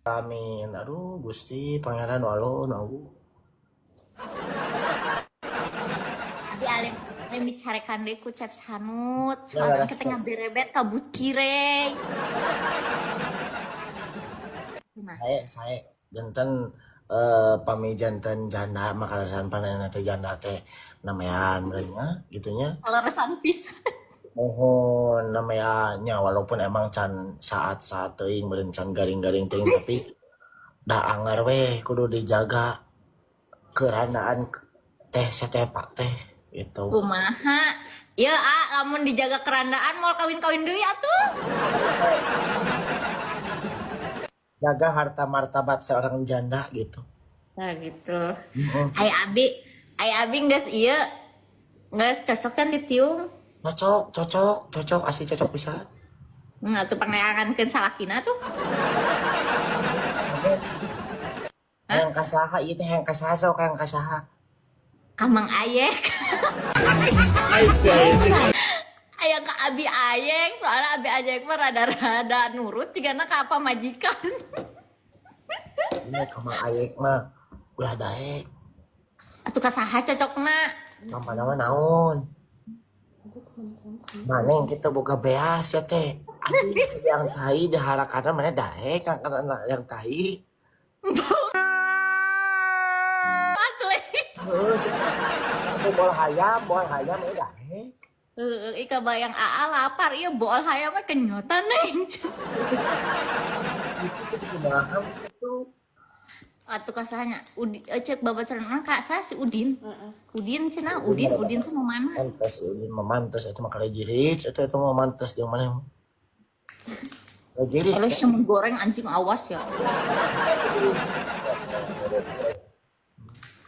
Amin. Aduh, Gusti Pangeran walon aku. Abi alim alim dicarekan deh ku Cep Sanut. Ya nggak Soalnya ada kita stop. ngaberebet kabut kireng. Nah, Saya jantan pami jantan janda makalasan panenna teh janda teh namanya merenya gitunya. kalau resan pisan. Mohon namanya walaupun emang can saat-saat teuing meureun can garing-garing teuing tapi da anger weh kudu dijaga keranaan teh setepa teh gitu. Kumaha? Ya, lamun dijaga kerandaan mau kawin-kawin deui atuh. Jaga harta martabat seorang janda gitu. Nah, gitu. Heeh. Ai Abi, geus ieu, geus cocok kan ditiung. Cocok, cocok, cocok, asli cocok bisa. Atuh pangerangankeun salakina tuh. Hah? Hayang kasaha ieu teh hayang kasaha sok hayang kasaha. Kamang Ayek. Aya ka Abi Ayek, soalnya Abi Ayek mah rada-rada nurut jigana ka apa majikan. Ini kamang ayeuk mah ulah daek. Atuh kasaha cocokna? Mama nama naon? Maneng kita boga beas ya teh. Aduh, yang tai diharakana mana daek karena yang tai. Makle. Heeh, sih. Bol hayam ya daek. Ika bayang AA lapar, iya bool hayam mah kenyotan neng. Itu kita kumaha gitu. Atuh kasahnya, cek babat renang kak saya si Udin. Udin cina, Udin tuh mau mana? Mantas ini memantas itu mah jirit itu mah mantas yang mana? Jirit. Kalau cuma goreng anjing awas ya.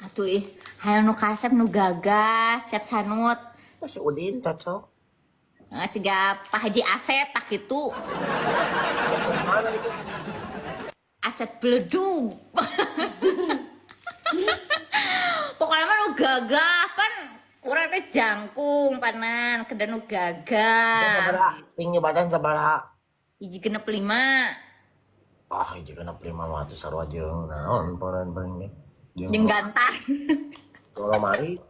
Atuh hayo nu kasep nu gagah, Cep Sanut. Si Udin cocok. Siga Pak Haji Asep tak itu. Cocok mana itu? Asep Bledug. Pokoknya mah nu gagah pan kurang teh jangkung panan kedan nu gagah. Tinggi badan sabaraha? Hiji 65. Ah, jika na prima mah teh sarua jeung naon poreun paling Jeung gantar. kalau mari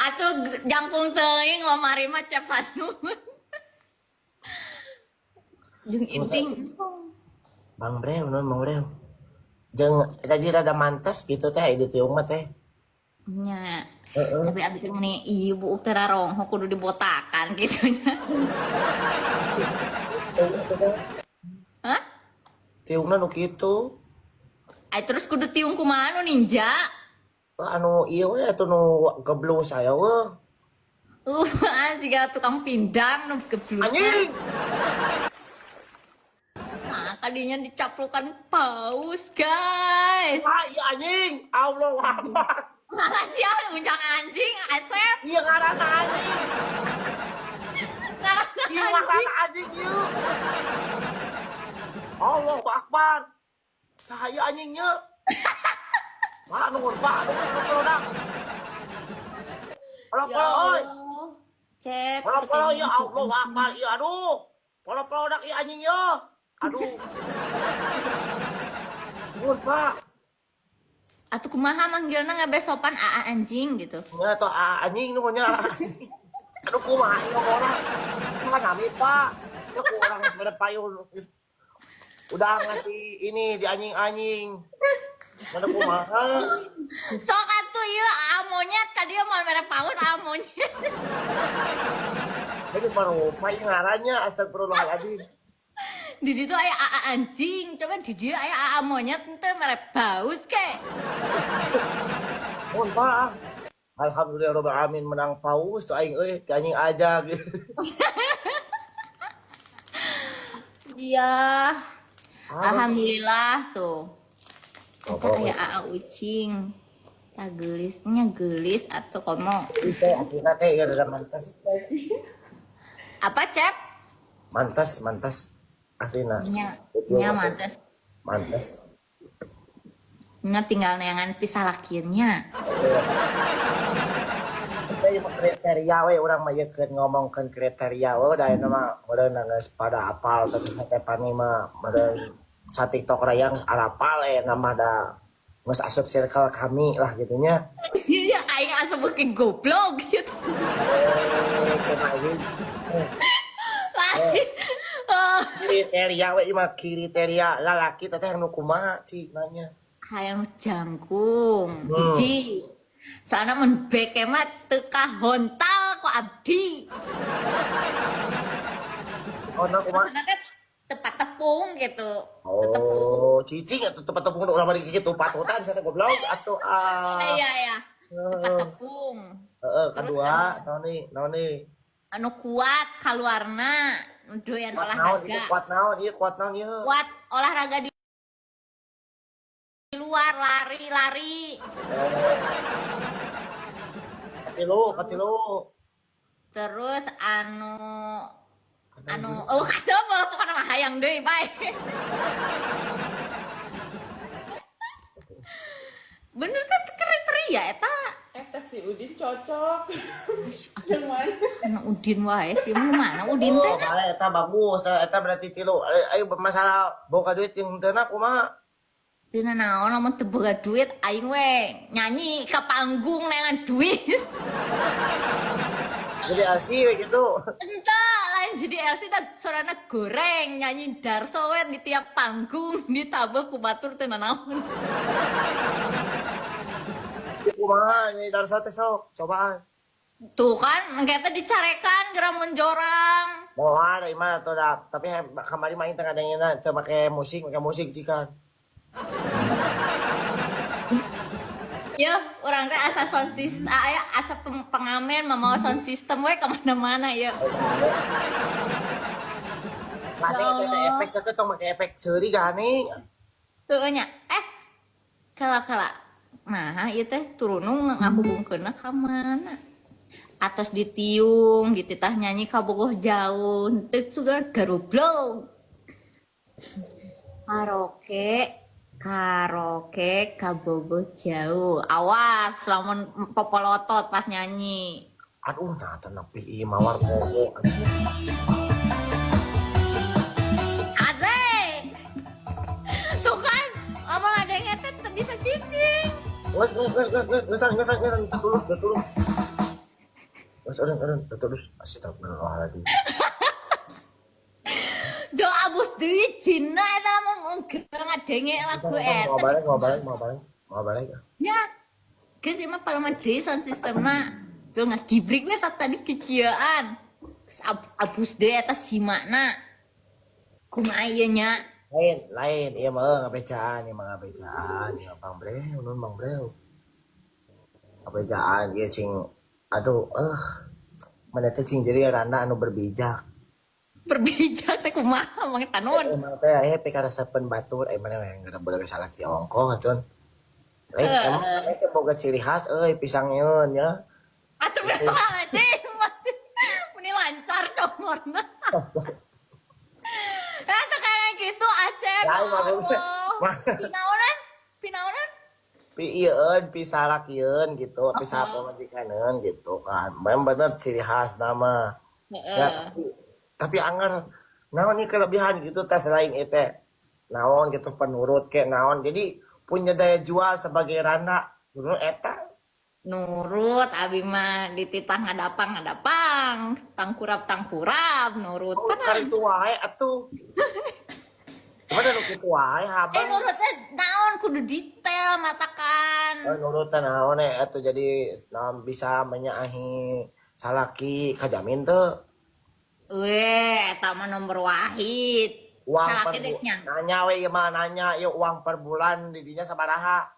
Atuh jangkung teuing lomari mah Cep Sanut. Jeung inting. Bang Breu non Bang Breu. Jeung tadi rada mantas gitu teh di tiung mah teh. Nya. Heeh. Tapi abis itu nih ibu tera rongho kudu dibotakan gitu nya. Hah? Tiungna nu kitu. Ay terus kudu tiung kumaha nu ninja? Anu ieu we atuh nu geblus aya weh. Siga tukang pindang nu geblusan. Anjing. Nah, kadinya dicaplukan paus, guys. Ah, iya anjing. Allahu Akbar. Makasih ya muncang anjing, Asep. Iya ngaranna anjing. Karena Iya ngaranna anjing ieu. Allahu Akbar. Saya anjingnya. Pak nuhun Pak, nuhun produk. ya Polo oi. Allah. Cep. Polo ya Allah Akbar. Iya aduh. Polo produk iya anjing ya. Aduh. Nuhun Pak. Atuh kumaha manggilna ngabesopan AA anjing gitu. Ya toh anjing nuhunnya. Aduh kumaha ieu orang. Kan nami Pak. Ya ku orang geus mere payun. Udah ngasih ini di anjing-anjing. Mana kumaha? Sok atuh ieu monyet ka dieu mau mere paus monyet. Jadi baru pai ngarannya astagfirullahaladzim. Di ditu aya AA anjing, coba di dieu aya AA monyet teu mere paus ke. Mohon Pak. Alhamdulillah Rabbil Alamin menang paus tuh aing euy ke anjing aja gitu. Iya. Alhamdulillah tuh. Eta aya AA ucing. Gelisnya gelis atau komo. Bisa aslinya teh ya udah mantas. Apa, Cep? Mantas. Aslinya. Nya mantes. Mantas. Nya tinggal neangan pisah lakinya. Kita yang kriteria we urang mah yekeun ngomongkeun kriteria we da ayeuna mah meureun geus pada apal tapi sampai pani mah meureun sa TikTok rayang alapal nama ada nges asup circle kami lah gitunya. Iya, aing asa beuki goblok gitu. Semakin Lain. Oh, kriteria we mah kriteria lalaki teh anu kumaha sih nanya. hayang jangkung. Hiji. Soalnya mun beke mah teu kahontal ku abdi. Oh nah kumaha. Maksudnya kan tepat tepung gitu. Tepung. Oh, cicing atuh tempat tepung ulah bari kitu patutan sana goblok atuh Iya, iya. Tepat Heeh, tepung. kedua naon nih? Anu kuat kaluarna, doyan Kuat naon itu olahraga. kuat naon ieu. Kuat olahraga di luar, lari-lari. Katilu. Terus oh kaseupeung pokona mah hayang deui bae. Bener kan kriteria eta. Eta si Udin cocok. Yang mana? Anu Udin wae sih mu mana Udin teh? Oh, bae eta bagus, eta berarti tilu. Ayo masalah boga duit jeung teu na kumaha? Dina naon lamun teu boga duit aing we nyanyi ka panggung neangan duit. Jadi asih we gitu. Entah lain jadi LC dan sorana goreng nyanyi Darso we di tiap panggung ditabah ku batur teu nanaon. Ieu kumaha nyai Darso teh sok cobaan. Tuh kan engke dicarekan geramun jorang. Moal dari mana tuh dah. Tapi kamari main tengah dengeuna teu make musik cikan. Ya, orang teh asa sound system, asa pengamen mamawa sound system we kemana-mana ya. Mane Ya eta Allah. efek sakit tong make efek seuri gani. Tuh nya, kala. Nah, ieu teh turunung ngahubungkeunna ka mana? Atos ditiung, dititah nyanyi ka bogoh jauh, teu sugar garublog. Karaoke ka bogoh jauh. Awas lamun popolotot pas nyanyi. Aduh, nah nepi ieu mawar moho. Asik. Tuh kan, abang ada yang ngetet teu bisa cicing. Geus tulus. Terus astagfirullahaladzim. Jo abus deui cina eta mah ngadenge lagu eta. Mau balik. Ya. Geus ieu mah palaman deui sound sistemna. Jo ngagibrik we tadi kikieuan. Abus deui eta simakna. Kumaha ieu nya? Lain, iya mah ngabecaan, ieu Bang Breu, nun Bang Breu. Ngabecaan ieu cing aduh, mana teh cing jadi randa anu berbijak. Berbijak teh kumaha Mang Tanun? Emang teh aya pikaresepen batur, mana yang geura beuleuh salah ti ongko atuh. Emang teh boga ciri khas pisang yeun ya. Astagfirullahaladzim. Meni lancar congorna. Eta kayak gitu Acep. Lain maksudnya. Pinaonan? Pisalak ieun gitu, pisalak pemajikaneun gitu kan. Memang bener ciri khas nama. Ya, tapi anger naon ieu kelebihan gitu tes lain teh. Naon gitu penurut ke naon. Jadi punya daya jual sebagai randa. Dulu eta Nurut abi mah dititah ngadapang, tangkurap nurut. cari itu wae atuh. Mana nu kitu wae habang. Nurut teh naon kudu detail matakan. Nurut teh naon atuh jadi bisa menyaahi salaki kajamin teu. Eta mah nomor wahid. Uang Salaki per deknya. nanya we ieu mah nanya ieu uang per bulan di dinya sabaraha.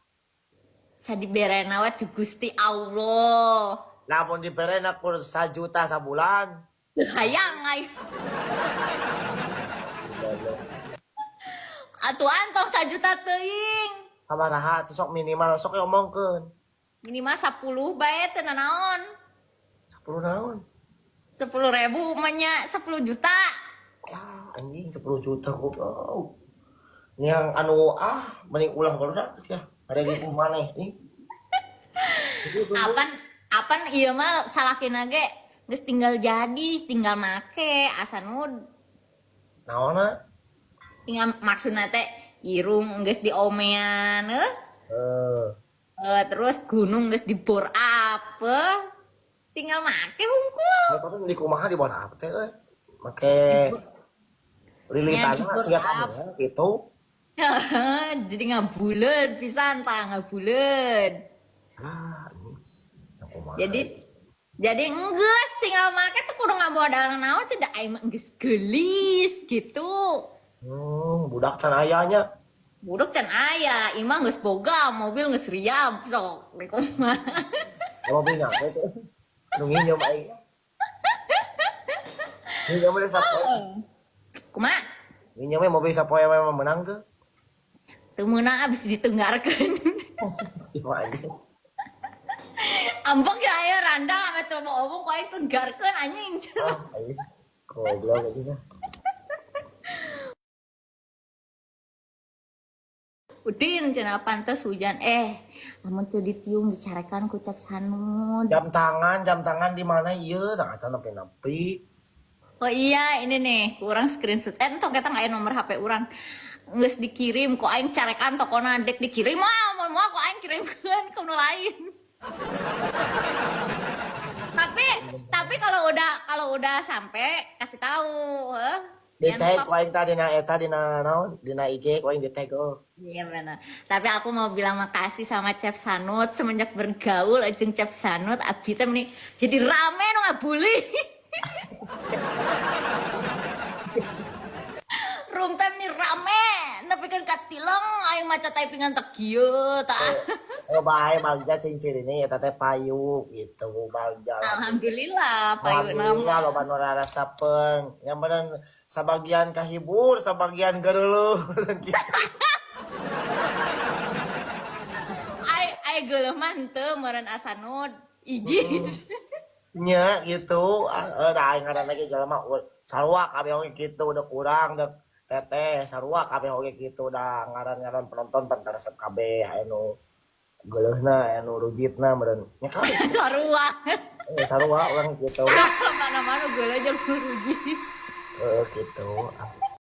Sadiberena we ti Gusti Allah. Lamun diperena kur 1 juta sabulan. Hayang ay. Atuan tong 1 juta teuing. Sabaraha teh sok minimal sok omongkeun. Minimal 10 bae teu nanaon. 10 naon? 10.000 manya 10 juta. Ah, anjing 10 juta goblok. Yang anu mending ulah barudak ya. Ada di rumah nih. Apan ieu mah salakina ge geus tinggal jadi, tinggal make asa nu Naonna? tinggal maksudna teh irung geus diomean Eh, terus gunung geus dibor apa tinggal make hungkul tapi di kumaha di bawah apa teh make lilitan dibor siap apa ya gitu. jadi ngabuleun pisan tah ngabuleun Ini yang kumaha. jadi enggeus tinggal make tuh kudu ngabodal naon sih da aing mah geus geulis gitu Budak can ayanya. buduk can aya imah geus boga mobil geus riab sok di kumaha Mobil nyampe teh. Nu nginjem aing. Nginjem teh sapoe. kumaha Nginjem mobil sapoe memang menang tuh. teu meunang abis ditenggarkeun Cuma aja. ampok ya aya randang ame teu mau omong ku aing tenggarkeun anjing Aing. Goblok aja. Udin cenah pantes hujan lamun teu ditiung dicarekan ku Cep Sanud. Jam tangan di mana ieu? Nah, eta nepi-nepi. Oh iya ini nih kurang screenshot entok eta aya nomor HP urang geus dikirim ku aing carekan tokona dek dikirim moal ku aing kirimkeun ke nu lain tapi kalau udah sampai kasih tahu Di jangan tag lupa. ku aing tah dina eta dina naon? Dina IG ku aing di tag Iya benar. Tapi aku mau bilang makasih sama Chef Sanut semenjak bergaul jeung Chef Sanut abdi teh nih jadi rame nu ngabuli. Room time nih rame, nepikeun ka tileng aing maca typingan teh kieu tah. Bae bagja cincin ini eta teh payu gitu bagja. Alhamdulillah Alhamdulillah payuna loba nu rarasapeun. Yang bener sabagian kahibur, sabagian geuleuh. ai geuleuh mah teu meureun Asanut izin. Nya gitu. Da aing ngaranna ge jelema sarua kabeh oge kitu dek urang dek teteh sarua kabeh oge kitu da ngaran-ngaran penonton pan resep kabeh anu geuleuhna anu rujitna meureun. Nya kabeh Sarua. sarua urang kitu. Mana-mana geuleuh jeung ruji. Gitu.